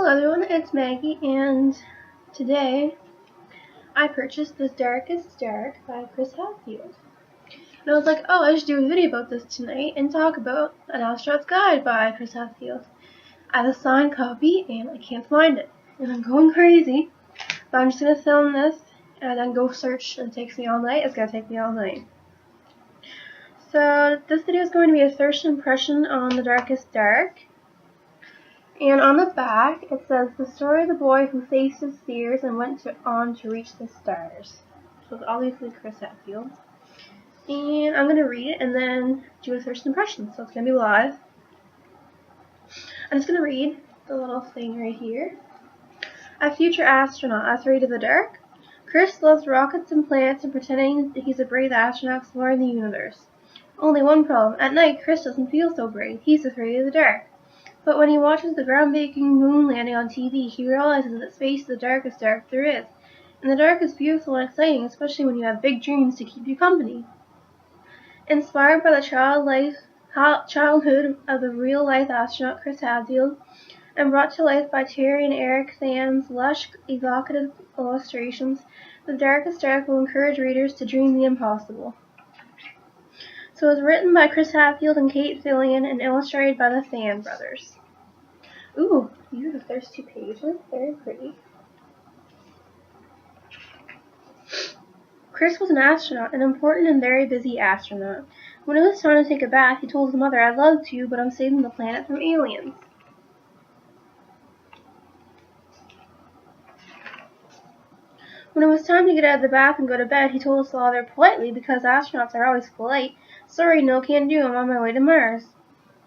Hello everyone, it's Maggie, and today I purchased This Darkest Dark by Chris Hadfield. And I was like, oh, I should do a video about this tonight and talk about An Astronaut's Guide by Chris Hadfield. I have a signed copy and I can't find it. And I'm going crazy, but I'm just going to film this and then go search, and it takes me all night. It's going to take me all night. So this video is going to be a first impression on The Darkest Dark. And on the back, it says, the story of the boy who faced his fears and went on to reach the stars. So it's obviously Chris Hadfield. And I'm going to read it and then do a first impression. So it's going to be live. I'm just going to read the little thing right here. A future astronaut, afraid of the dark? Chris loves rockets and planets and pretending that he's a brave astronaut exploring the universe. Only one problem. At night, Chris doesn't feel so brave. He's afraid of the dark. But when he watches the groundbreaking moon landing on TV, he realizes that space is the darkest dark there is. And the dark is beautiful and exciting, especially when you have big dreams to keep you company. Inspired by the childhood of the real-life astronaut Chris Hadfield, and brought to life by Terry and Eric Than's lush, evocative illustrations, The Darkest Dark will encourage readers to dream the impossible. So it was written by Chris Hadfield and Kate Fillion and illustrated by the Than brothers. Ooh, beautiful. There's 2 pages. Very pretty. Chris was an astronaut, an important and very busy astronaut. When it was time to take a bath, he told his mother, I'd love to, but I'm saving the planet from aliens. When it was time to get out of the bath and go to bed, he told his father politely, because astronauts are always polite, sorry, no can do, I'm on my way to Mars.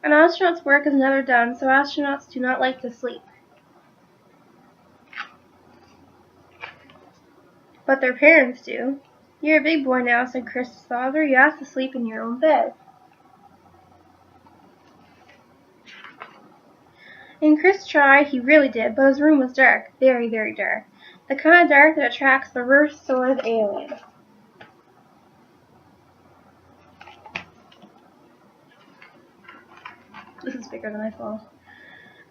An astronaut's work is never done, so astronauts do not like to sleep. But their parents do. You're a big boy now, said Chris's father. You have to sleep in your own bed. And Chris tried, he really did, but his room was dark, very, very dark. The kind of dark that attracts the worst sort of alien. This is bigger than I thought.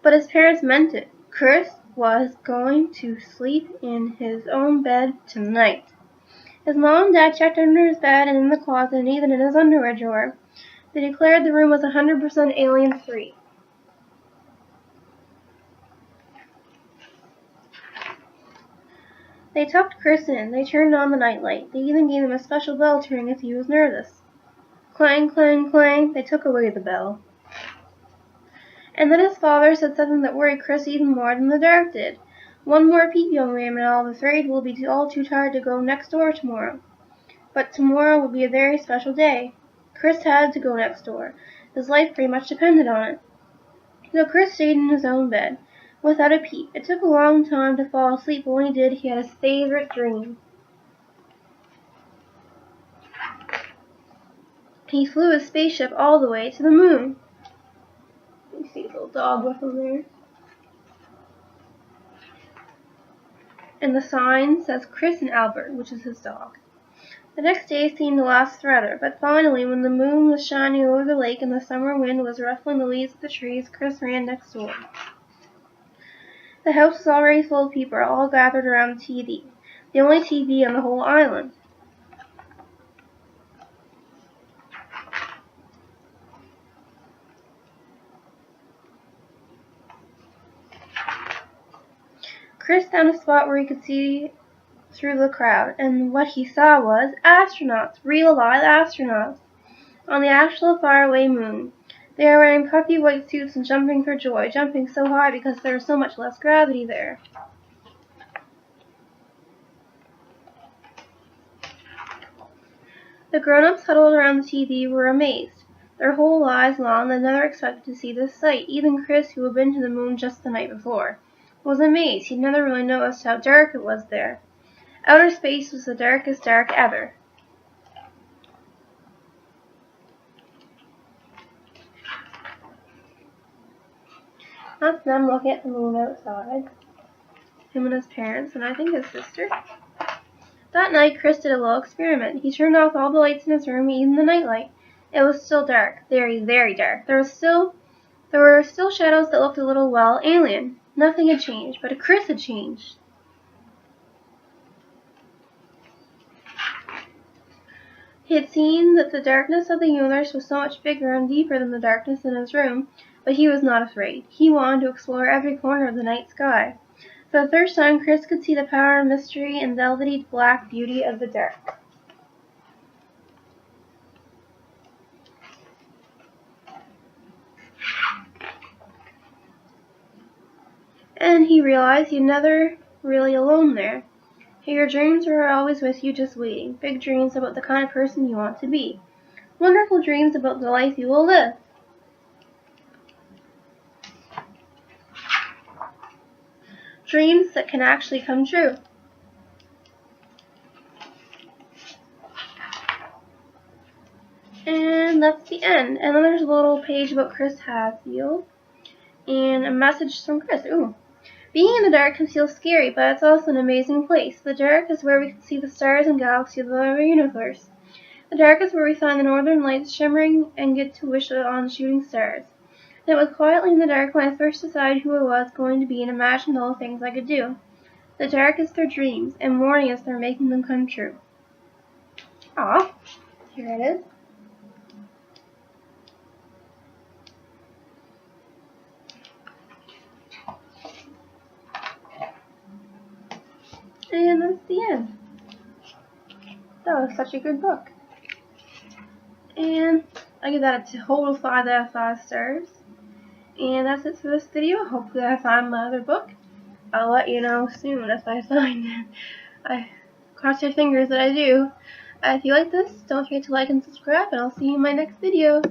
But his parents meant it. Chris was going to sleep in his own bed tonight. His mom and dad checked under his bed and in the closet and even in his underwear drawer. They declared the room was 100% alien-free. They tucked Chris in. They turned on the nightlight. They even gave him a special bell to ring if he was nervous. Clang, clang, clang. They took away the bell. And then his father said something that worried Chris even more than the dark did. One more peep, young man, and I'm afraid we'll be all too tired to go next door tomorrow. But tomorrow will be a very special day. Chris had to go next door. His life pretty much depended on it. So Chris stayed in his own bed, without a peep. It took a long time to fall asleep, but when he did, he had his favorite dream. He flew his spaceship all the way to the moon. You see his little dog with him there. And the sign says Chris and Albert, which is his dog. The next day seemed to last forever, but finally, when the moon was shining over the lake and the summer wind was ruffling the leaves of the trees, Chris ran next door. The house was already full of people, all gathered around the TV, the only TV on the whole island. Chris found a spot where he could see through the crowd, and what he saw was astronauts, real live astronauts, on the actual faraway moon. They are wearing puffy white suits and jumping for joy, jumping so high because there is so much less gravity there. The grown-ups huddled around the TV were amazed. Their whole lives long they never expected to see this sight. Even Chris, who had been to the moon just the night before, was amazed. He'd never really noticed how dark it was there. Outer space was the darkest dark ever. That's them looking at the moon outside. Him and his parents, and I think his sister. That night, Chris did a little experiment. He turned off all the lights in his room, even the nightlight. It was still dark, very, very dark. There were still shadows that looked a little, well, alien. Nothing had changed, but Chris had changed. He had seen that the darkness of the universe was so much bigger and deeper than the darkness in his room, but he was not afraid. He wanted to explore every corner of the night sky. For the first time, Chris could see the power and mystery and velvety black beauty of the dark. And he realized he'd never really alone there. Your dreams are always with you, just waiting. Big dreams about the kind of person you want to be. Wonderful dreams about the life you will live. Dreams that can actually come true. And that's the end. And then there's a little page about Chris Hadfield. And a message from Chris. Ooh. Being in the dark can feel scary, but it's also an amazing place. The dark is where we can see the stars and galaxies of our universe. The dark is where we find the northern lights shimmering and get to wish on shooting stars. And it was quietly in the dark when I first decided who I was going to be and imagined all the things I could do. The dark is their dreams, and morning is their making them come true. Ah, here it is. And that's the end. That was such a good book. And I give that a total 5 out of 5 stars. And that's it for this video. Hopefully I find my other book. I'll let you know soon if I find it. I cross your fingers that I do. If you like this, don't forget to like and subscribe, and I'll see you in my next video.